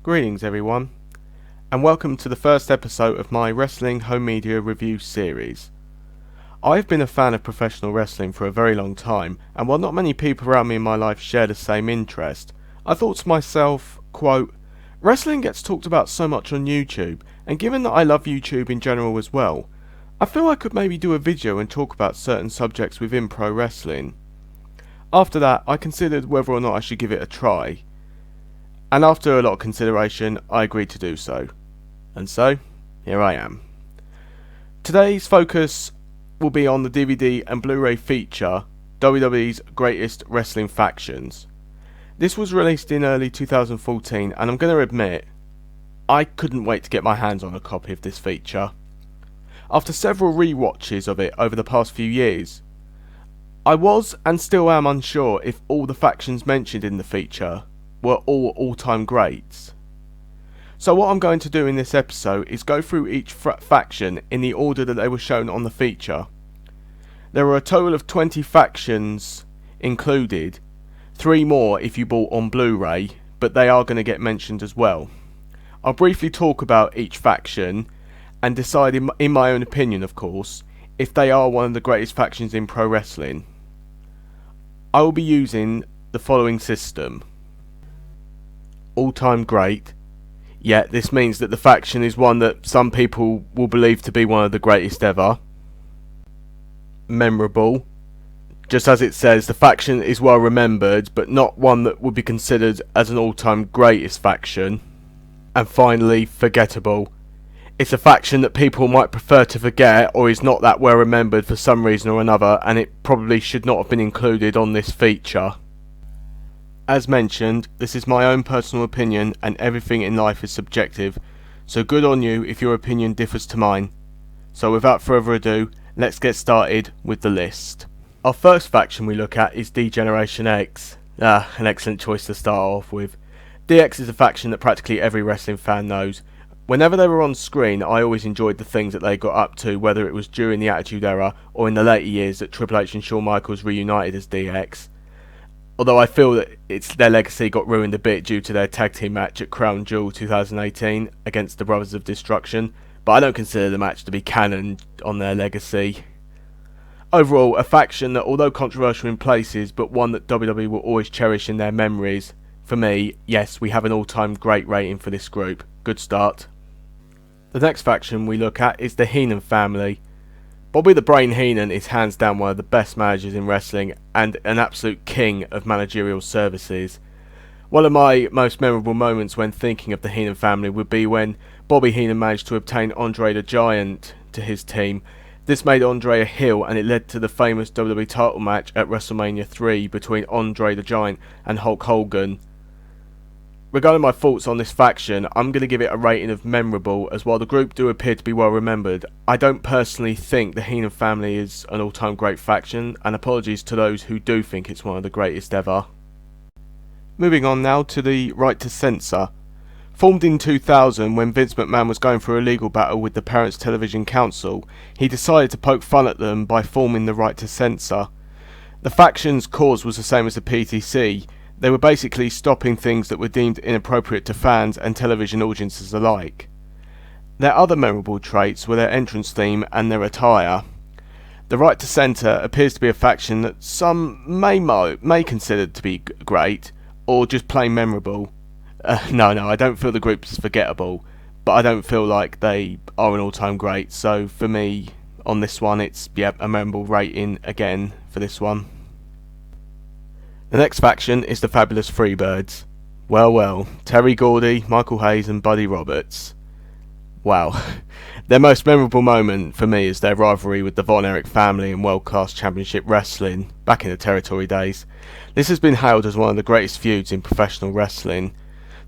Greetings everyone, and welcome to the first episode of my Wrestling Home Media Review series. I've been a fan of professional wrestling for a very long time, and while not many people around me in my life share the same interest, I thought to myself, quote, wrestling gets talked about so much on YouTube, and given that I love YouTube in general as well, I feel I could maybe do a video and talk about certain subjects within pro wrestling. After that, I considered whether or not I should give it a try. And after a lot of consideration, I agreed to do so. And so, here I am. Today's focus will be on the DVD and Blu-ray feature, WWE's Greatest Wrestling Factions. This was released in early 2014, and I'm going to admit, I couldn't wait to get my hands on a copy of this feature. After several re-watches of it over the past few years, I was and still am unsure if all the factions mentioned in the feature were all-time greats. So what I'm going to do in this episode is go through each faction in the order that they were shown on the feature. There are a total of 20 factions included, 3 more if you bought on Blu-ray, but they are going to get mentioned as well. I'll briefly talk about each faction and decide in my own opinion, of course, if they are one of the greatest factions in pro wrestling. I will be using the following system. All-time great. Yeah, this means that the faction is one that some people will believe to be one of the greatest ever. Memorable. Just as it says, the faction is well remembered, but not one that would be considered as an all-time greatest faction. And finally, forgettable. It's a faction that people might prefer to forget, or is not that well remembered for some reason or another, and it probably should not have been included on this feature. As mentioned, this is my own personal opinion, and everything in life is subjective, so good on you if your opinion differs to mine. So without further ado, let's get started with the list. Our first faction we look at is D-Generation X. An excellent choice to start off with. DX is a faction that practically every wrestling fan knows. Whenever they were on screen, I always enjoyed the things that they got up to, whether it was during the Attitude Era or in the later years that Triple H and Shawn Michaels reunited as DX. Although I feel that their legacy got ruined a bit due to their tag team match at Crown Jewel 2018 against the Brothers of Destruction, but I don't consider the match to be canon on their legacy. Overall, a faction that, although controversial in places, but one that WWE will always cherish in their memories. For me, yes, we have an all-time great rating for this group. Good start. The next faction we look at is the HEENAN family. Bobby the Brain Heenan is hands down one of the best managers in wrestling and an absolute king of managerial services. One of my most memorable moments when thinking of the Heenan family would be when Bobby Heenan managed to obtain Andre the Giant to his team. This made Andre a heel, and it led to the famous WWE title match at WrestleMania 3 between Andre the Giant and Hulk Hogan. Regarding my thoughts on this faction, I'm going to give it a rating of memorable, as while the group do appear to be well remembered, I don't personally think the Heenan family is an all-time great faction, and apologies to those who do think it's one of the greatest ever. Moving on now to the Right to Censor. Formed in 2000 when Vince McMahon was going through a legal battle with the Parents Television Council, he decided to poke fun at them by forming the Right to Censor. The faction's cause was the same as the PTC. They were basically stopping things that were deemed inappropriate to fans and television audiences alike. Their other memorable traits were their entrance theme and their attire. The Right to Censor appears to be a faction that some may consider to be great, or just plain memorable. No, I don't feel the group is forgettable, but I don't feel like they are an all-time great, so for me, on this one, it's a memorable rating again for this one. The next faction is the fabulous Freebirds. Well, Terry Gordy, Michael Hayes and Buddy Roberts. Wow. Their most memorable moment for me is their rivalry with the Von Erich family in World Class Championship Wrestling, back in the Territory days. This has been hailed as one of the greatest feuds in professional wrestling.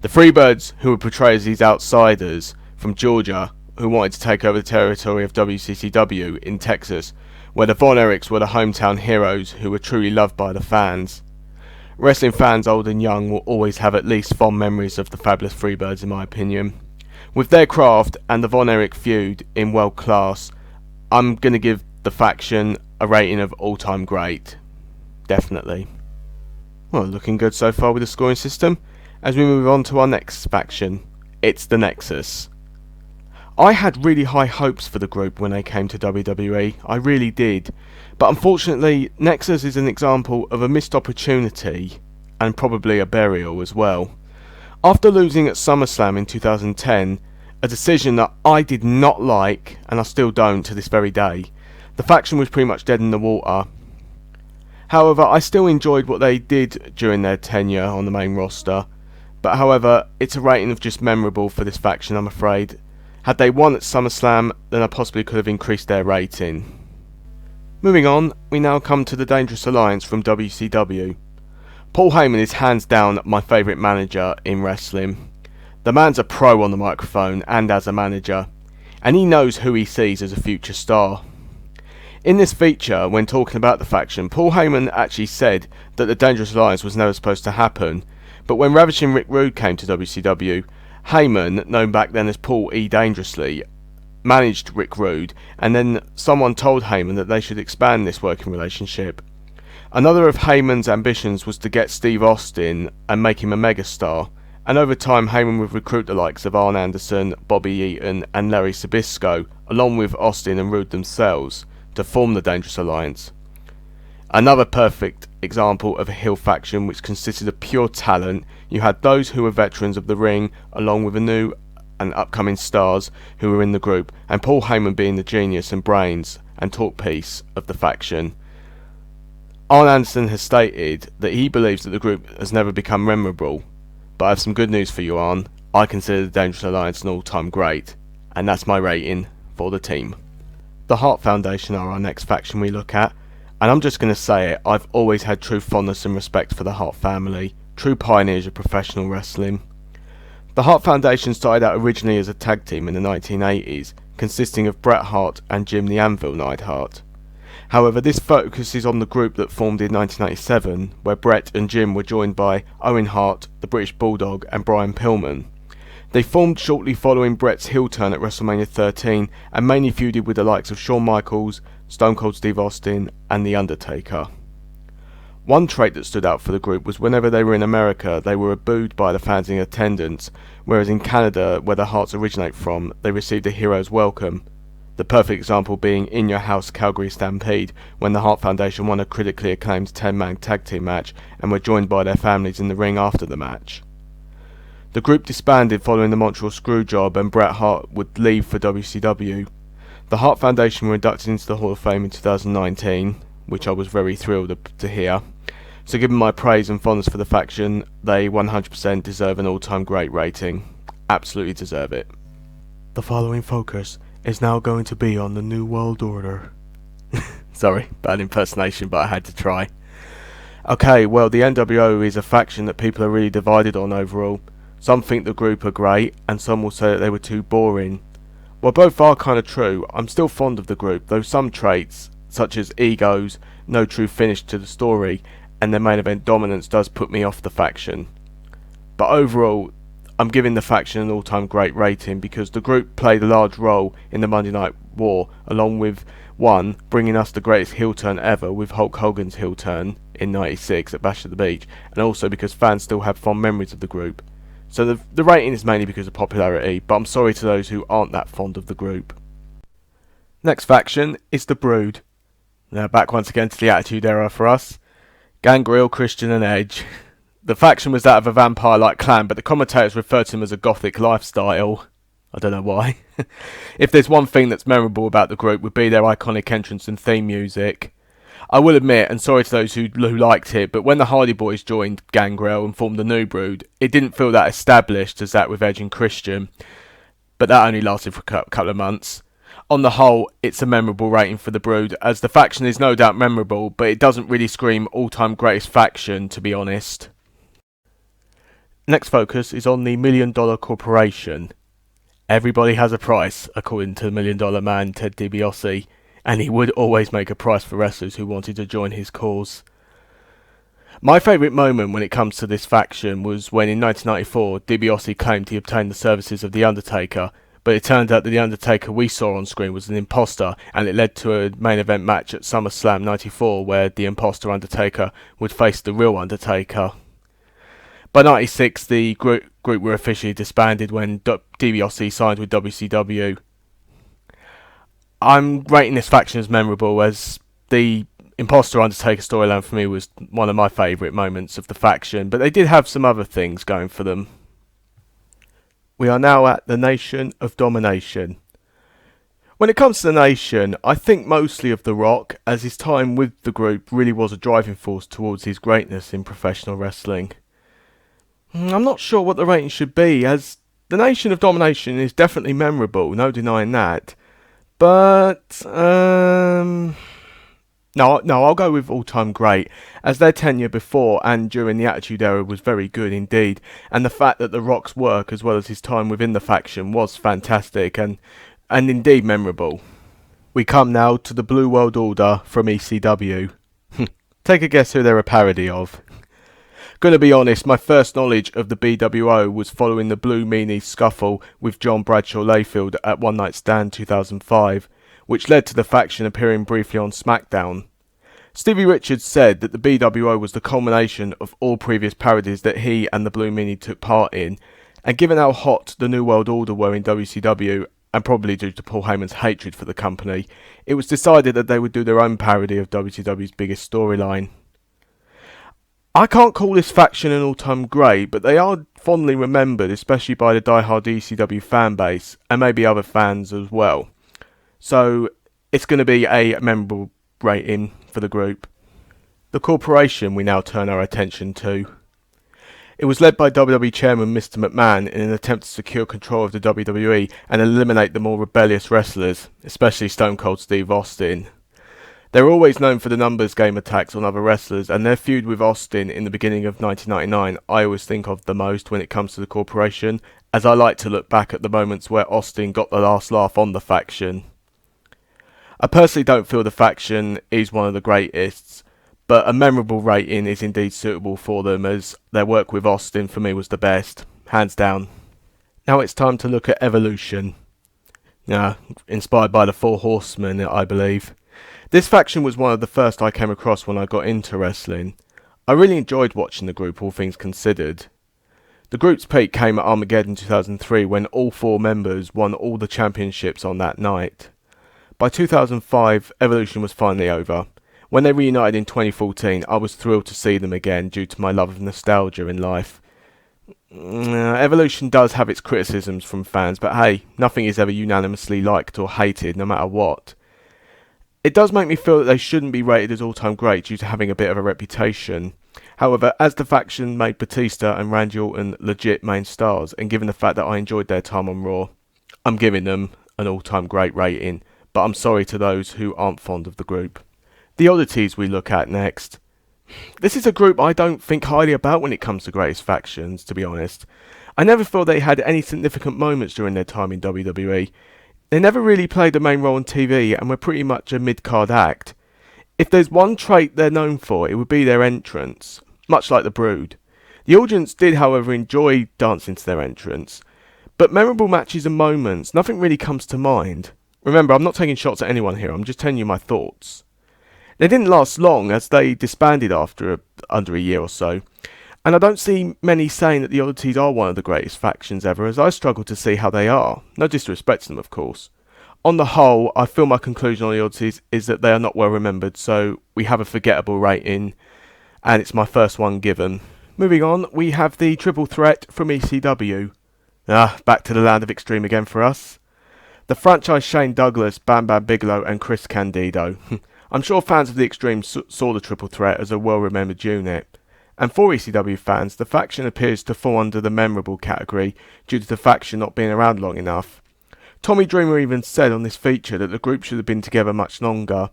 The Freebirds, who were portrayed as these outsiders from Georgia, who wanted to take over the territory of WCCW in Texas, where the Von Erichs were the hometown heroes who were truly loved by the fans. Wrestling fans old and young will always have at least fond memories of the fabulous Freebirds in my opinion. With their craft and the Von Erich feud in World Class, I'm going to give the faction a rating of all-time great. Definitely. Well, looking good so far with the scoring system. As we move on to our next faction, it's the Nexus. I had really high hopes for the group when they came to WWE, I really did, but unfortunately Nexus is an example of a missed opportunity and probably a burial as well. After losing at SummerSlam in 2010, a decision that I did not like, and I still don't to this very day, the faction was pretty much dead in the water. However, I still enjoyed what they did during their tenure on the main roster, but however, it's a rating of just memorable for this faction, I'm afraid. Had they won at SummerSlam, then I possibly could have increased their rating. Moving on, we now come to the Dangerous Alliance from WCW. Paul Heyman is hands down my favourite manager in wrestling. The man's a pro on the microphone and as a manager, and he knows who he sees as a future star. In this feature, when talking about the faction, Paul Heyman actually said that the Dangerous Alliance was never supposed to happen, but when Ravishing Rick Rude came to WCW, Heyman, known back then as Paul E. Dangerously, managed Rick Rude, and then someone told Heyman that they should expand this working relationship. Another of Heyman's ambitions was to get Steve Austin and make him a megastar, and over time Heyman would recruit the likes of Arn Anderson, Bobby Eaton and Larry Zbyszko, along with Austin and Rude themselves, to form the Dangerous Alliance. Another perfect example of a heel faction which consisted of pure talent. You had those who were veterans of the ring, along with the new and upcoming stars who were in the group, and Paul Heyman being the genius and brains and talk piece of the faction. Arn Anderson has stated that he believes that the group has never become memorable, but I have some good news for you, Arn. I consider the Dangerous Alliance an all-time great, and that's my rating for the team. The Hart Foundation are our next faction we look at, and I'm just going to say it, I've always had true fondness and respect for the Hart family, true pioneers of professional wrestling. The Hart Foundation started out originally as a tag team in the 1980s, consisting of Bret Hart and Jim the Anvil Neidhart. However, this focuses on the group that formed in 1997, where Bret and Jim were joined by Owen Hart, the British Bulldog and Brian Pillman. They formed shortly following Bret's heel turn at WrestleMania 13 and mainly feuded with the likes of Shawn Michaels, Stone Cold Steve Austin and The Undertaker. One trait that stood out for the group was whenever they were in America they were booed by the fans in attendance, whereas in Canada, where the Harts originate from, they received a hero's welcome. The perfect example being In Your House Calgary Stampede, when the Hart Foundation won a critically acclaimed 10-man tag team match and were joined by their families in the ring after the match. The group disbanded following the Montreal Screwjob and Bret Hart would leave for WCW. The Hart Foundation were inducted into the Hall of Fame in 2019, which I was very thrilled to hear. So given my praise and fondness for the faction, they 100% deserve an all-time great rating. Absolutely deserve it. The following focus is now going to be on the New World Order. Sorry, bad impersonation, but I had to try. Okay, well, the NWO is a faction that people are really divided on overall. Some think the group are great, and some will say that they were too boring. While both are kind of true, I'm still fond of the group, though some traits, such as egos, no true finish to the story, and their main event dominance does put me off the faction. But overall, I'm giving the faction an all-time great rating because the group played a large role in the Monday Night War, along with one, bringing us the greatest heel turn ever with Hulk Hogan's heel turn in '96 at Bash at the Beach, and also because fans still have fond memories of the group. So the rating is mainly because of popularity, but I'm sorry to those who aren't that fond of the group. Next faction is the Brood. Now back once again to the Attitude Era for us. Gangrel, Christian and Edge. The faction was that of a vampire-like clan, but the commentators referred to them as a gothic lifestyle. I don't know why. If there's one thing that's memorable about the group would be their iconic entrance and theme music. I will admit, and sorry to those who liked it, but when the Hardy Boys joined Gangrel and formed the New Brood, it didn't feel that established as that with Edge and Christian, but that only lasted for a couple of months. On the whole, it's a memorable rating for the Brood, as the faction is no doubt memorable, but it doesn't really scream all-time greatest faction, to be honest. Next focus is on the $1 Million Corporation. Everybody has a price, according to the $1 Million Man Ted DiBiase, and he would always make a price for wrestlers who wanted to join his cause. My favourite moment when it comes to this faction was when in 1994 DiBiase claimed he obtained the services of The Undertaker, but it turned out that The Undertaker we saw on screen was an imposter, and it led to a main event match at SummerSlam 94 where the imposter Undertaker would face the real Undertaker. By 96, the group were officially disbanded when DiBiase signed with WCW. I'm rating this faction as memorable, as the Imposter Undertaker storyline for me was one of my favourite moments of the faction, but they did have some other things going for them. We are now at the Nation of Domination. When it comes to the Nation, I think mostly of The Rock, as his time with the group really was a driving force towards his greatness in professional wrestling. I'm not sure what the rating should be, as the Nation of Domination is definitely memorable, no denying that. But, no, I'll go with all-time great, as their tenure before and during the Attitude Era was very good indeed, and the fact that The Rock's work as well as his time within the faction was fantastic and indeed memorable. We come now to the Blue World Order from ECW. Take a guess who they're a parody of. Gonna be honest, my first knowledge of the BWO was following the Blue Meanie scuffle with John Bradshaw Layfield at One Night Stand 2005, which led to the faction appearing briefly on SmackDown. Stevie Richards said that the BWO was the culmination of all previous parodies that he and the Blue Meanie took part in, and given how hot the New World Order were in WCW, and probably due to Paul Heyman's hatred for the company, it was decided that they would do their own parody of WCW's biggest storyline. I can't call this faction an all-time great, but they are fondly remembered, especially by the die-hard ECW fan base, and maybe other fans as well. So, it's going to be a memorable rating for the group. The corporation we now turn our attention to. It was led by WWE Chairman Mr. McMahon in an attempt to secure control of the WWE and eliminate the more rebellious wrestlers, especially Stone Cold Steve Austin. They were always known for the numbers game attacks on other wrestlers, and their feud with Austin in the beginning of 1999 I always think of the most when it comes to the corporation, as I like to look back at the moments where Austin got the last laugh on the faction. I personally don't feel the faction is one of the greatest, but a memorable rating is indeed suitable for them, as their work with Austin for me was the best, hands down. Now it's time to look at Evolution. Inspired by the Four Horsemen, I believe. This faction was one of the first I came across when I got into wrestling. I really enjoyed watching the group, all things considered. The group's peak came at Armageddon 2003 when all four members won all the championships on that night. By 2005, Evolution was finally over. When they reunited in 2014, I was thrilled to see them again due to my love of nostalgia in life. Evolution does have its criticisms from fans, but hey, nothing is ever unanimously liked or hated, no matter what. It does make me feel that they shouldn't be rated as all-time great due to having a bit of a reputation. However, as the faction made Batista and Randy Orton legit main stars, and given the fact that I enjoyed their time on Raw, I'm giving them an all-time great rating, but I'm sorry to those who aren't fond of the group. The Oddities we look at next. This is a group I don't think highly about when it comes to greatest factions, to be honest. I never feel they had any significant moments during their time in WWE. They never really played a main role on TV and were pretty much a mid-card act. If there's one trait they're known for, it would be their entrance, much like the Brood. The audience did, however, enjoy dancing to their entrance, but memorable matches and moments, nothing really comes to mind. Remember, I'm not taking shots at anyone here, I'm just telling you my thoughts. They didn't last long, as they disbanded after under a year or so, and I don't see many saying that the Oddities are one of the greatest factions ever, as I struggle to see how they are. No disrespect to them, of course. On the whole, I feel my conclusion on the Oddities is that they are not well remembered, so we have a forgettable rating, and it's my first one given. Moving on, we have the Triple Threat from ECW. Back to the land of extreme again for us. The franchise Shane Douglas, Bam Bam Bigelow and Chris Candido. I'm sure fans of the Extreme saw the Triple Threat as a well-remembered unit. And for ECW fans, the faction appears to fall under the memorable category due to the faction not being around long enough. Tommy Dreamer even said on this feature that the group should have been together much longer.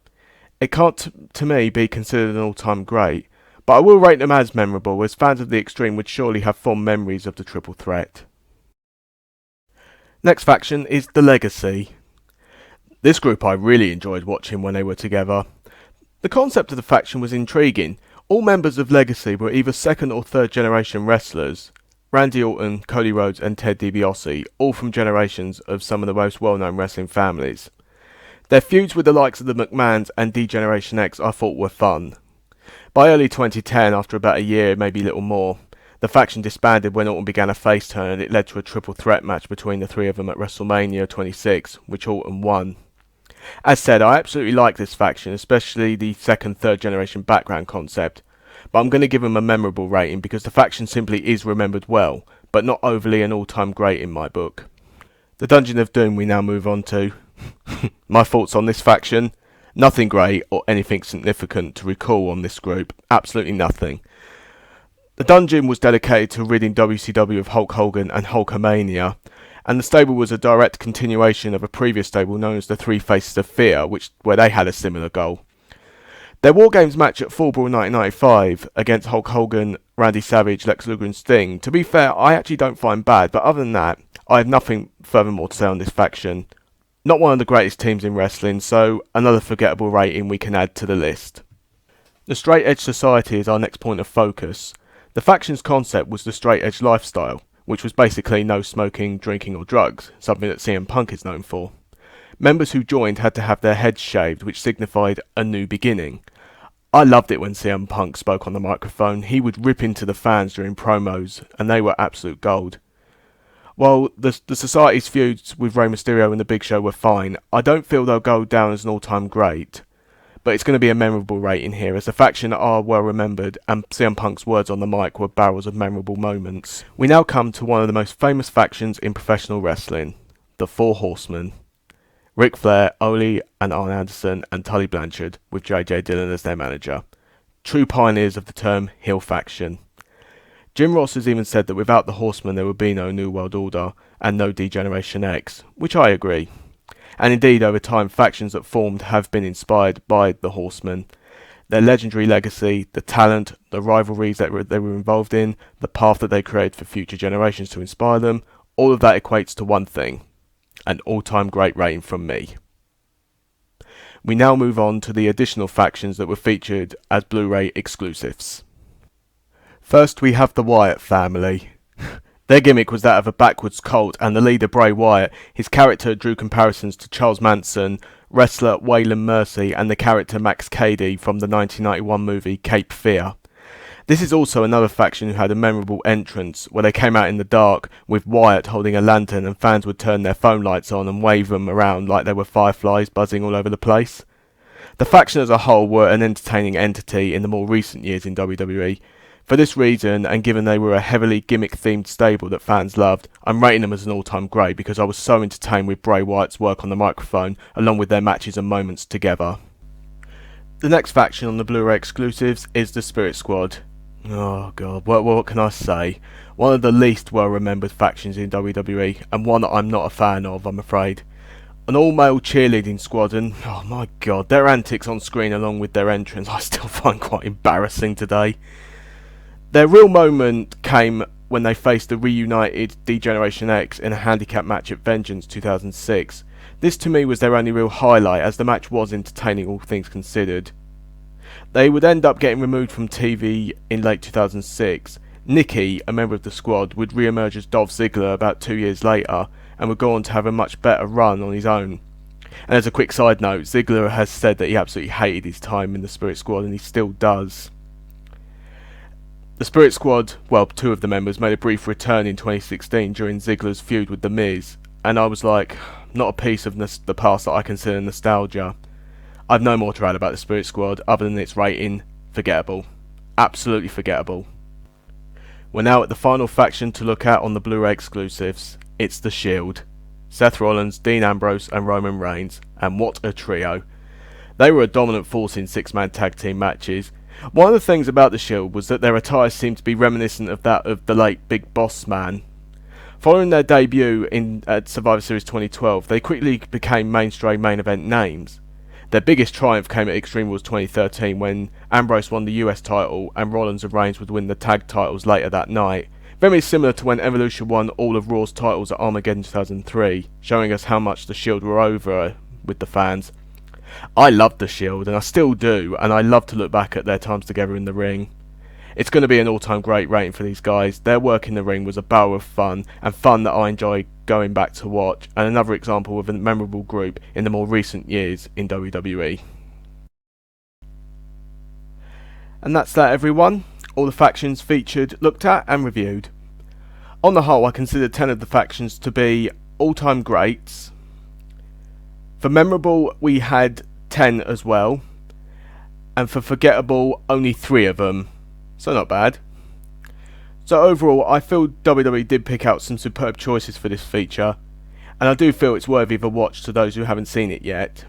It can't, to me, be considered an all-time great, but I will rate them as memorable, as fans of the Extreme would surely have fond memories of the Triple Threat. Next faction is The Legacy. This group I really enjoyed watching when they were together. The concept of the faction was intriguing. All members of Legacy were either second or third generation wrestlers. Randy Orton, Cody Rhodes and Ted DiBiase, all from generations of some of the most well-known wrestling families. Their feuds with the likes of the McMahons and D-Generation X I thought were fun. By early 2010, after about a year, maybe little more, The faction disbanded when Orton began a face turn, and it led to a triple threat match between the three of them at WrestleMania 26, which Orton won. As said, I absolutely like this faction, especially the second, third generation background concept, but I'm going to give them a memorable rating because the faction simply is remembered well, but not overly an all-time great in my book. The Dungeon of Doom we now move on to. My thoughts on this faction? Nothing great or anything significant to recall on this group, absolutely nothing. The Dungeon was dedicated to ridding WCW of Hulk Hogan and Hulkamania, and the stable was a direct continuation of a previous stable known as the Three Faces of Fear, where they had a similar goal. Their War Games match at Fall Brawl 1995 against Hulk Hogan, Randy Savage, Lex Luger and Sting, to be fair, I actually don't find bad, but other than that, I have nothing furthermore to say on this faction. Not one of the greatest teams in wrestling, so another forgettable rating we can add to the list. The Straight Edge Society is our next point of focus. The faction's concept was the straight edge lifestyle, which was basically no smoking, drinking or drugs, something that CM Punk is known for. Members who joined had to have their heads shaved, which signified a new beginning. I loved it when CM Punk spoke on the microphone. He would rip into the fans during promos, and they were absolute gold. While the Society's feuds with Rey Mysterio and The Big Show were fine, I don't feel they'll go down as an all-time great. But it's going to be a memorable rating here, as the faction are well remembered, and CM Punk's words on the mic were barrels of memorable moments. We now come to one of the most famous factions in professional wrestling, the Four Horsemen. Ric Flair, Ole and Arn Anderson, and Tully Blanchard, with JJ Dillon as their manager. True pioneers of the term heel faction. Jim Ross has even said that without the Horsemen there would be no New World Order and no D-Generation X, which I agree. And indeed, over time, factions that formed have been inspired by the Horsemen. Their legendary legacy, the talent, the rivalries that they were involved in, the path that they created for future generations to inspire them, all of that equates to one thing: an all-time great rating from me. We now move on to the additional factions that were featured as Blu-ray exclusives. First we have the Wyatt family. Their gimmick was that of a backwards cult, and the leader Bray Wyatt, his character drew comparisons to Charles Manson, wrestler Waylon Mercy and the character Max Cady from the 1991 movie Cape Fear. This is also another faction who had a memorable entrance, where they came out in the dark with Wyatt holding a lantern and fans would turn their phone lights on and wave them around like they were fireflies buzzing all over the place. The faction as a whole were an entertaining entity in the more recent years in WWE. For this reason, and given they were a heavily gimmick-themed stable that fans loved, I'm rating them as an all-time great because I was so entertained with Bray Wyatt's work on the microphone, along with their matches and moments together. The next faction on the Blu-ray exclusives is the Spirit Squad. Oh god, what can I say? One of the least well-remembered factions in WWE, and one that I'm not a fan of, I'm afraid. An all-male cheerleading squad, and oh my god, their antics on screen along with their entrance I still find quite embarrassing today. Their real moment came when they faced the reunited D-Generation X in a handicap match at Vengeance 2006. This to me was their only real highlight, as the match was entertaining all things considered. They would end up getting removed from TV in late 2006. Nikki, a member of the squad, would re-emerge as Dolph Ziggler about 2 years later, and would go on to have a much better run on his own. And as a quick side note, Ziggler has said that he absolutely hated his time in the Spirit Squad, and he still does. The Spirit Squad, well, two of the members, made a brief return in 2016 during Ziggler's feud with The Miz, and I was like, not a piece of the past that I consider nostalgia. I've no more to add about the Spirit Squad other than its rating: forgettable. Absolutely forgettable. We're now at the final faction to look at on the Blu-ray exclusives. It's The Shield. Seth Rollins, Dean Ambrose and Roman Reigns, and what a trio. They were a dominant force in six-man tag team matches. One of the things about the Shield was that their attire seemed to be reminiscent of that of the late Big Boss Man. Following their debut at Survivor Series 2012, they quickly became mainstream main event names. Their biggest triumph came at Extreme Rules 2013 when Ambrose won the US title and Rollins and Reigns would win the tag titles later that night. Very similar to when Evolution won all of Raw's titles at Armageddon 2003, showing us how much the Shield were over with the fans. I loved the Shield, and I still do, and I love to look back at their times together in the ring. It's going to be an all-time great rating for these guys. Their work in the ring was a barrel of fun, and fun that I enjoy going back to watch, and another example of a memorable group in the more recent years in WWE. And that's that, everyone. all the factions featured, looked at and reviewed. On the whole, I consider 10 of the factions to be all-time greats. For memorable, we had 10 as well, and for forgettable, only 3 of them, so not bad. So overall, I feel WWE did pick out some superb choices for this feature, and I do feel it's worthy of a watch to those who haven't seen it yet.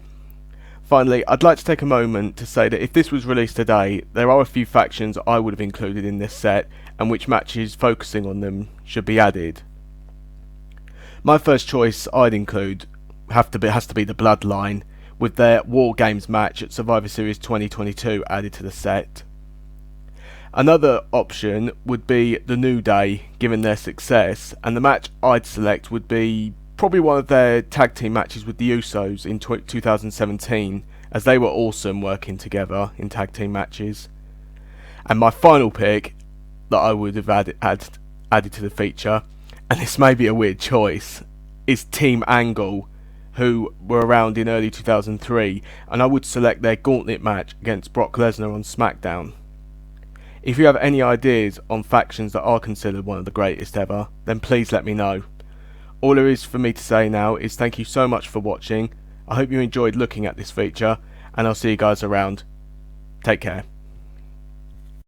Finally, I'd like to take a moment to say that if this was released today, there are a few factions I would have included in this set, and which matches focusing on them should be added. My first choice I'd include has to be the Bloodline, with their War Games match at Survivor Series 2022 added to the set. Another option would be the New Day, given their success, and the match I'd select would be probably one of their tag team matches with the Usos in 2017, as they were awesome working together in tag team matches. And my final pick that I would have added to the feature, and this may be a weird choice, is Team Angle, who were around in early 2003, and I would select their gauntlet match against Brock Lesnar on SmackDown. If you have any ideas on factions that are considered one of the greatest ever, then please let me know. All there is for me to say now is thank you so much for watching. I hope you enjoyed looking at this feature, and I'll see you guys around. Take care.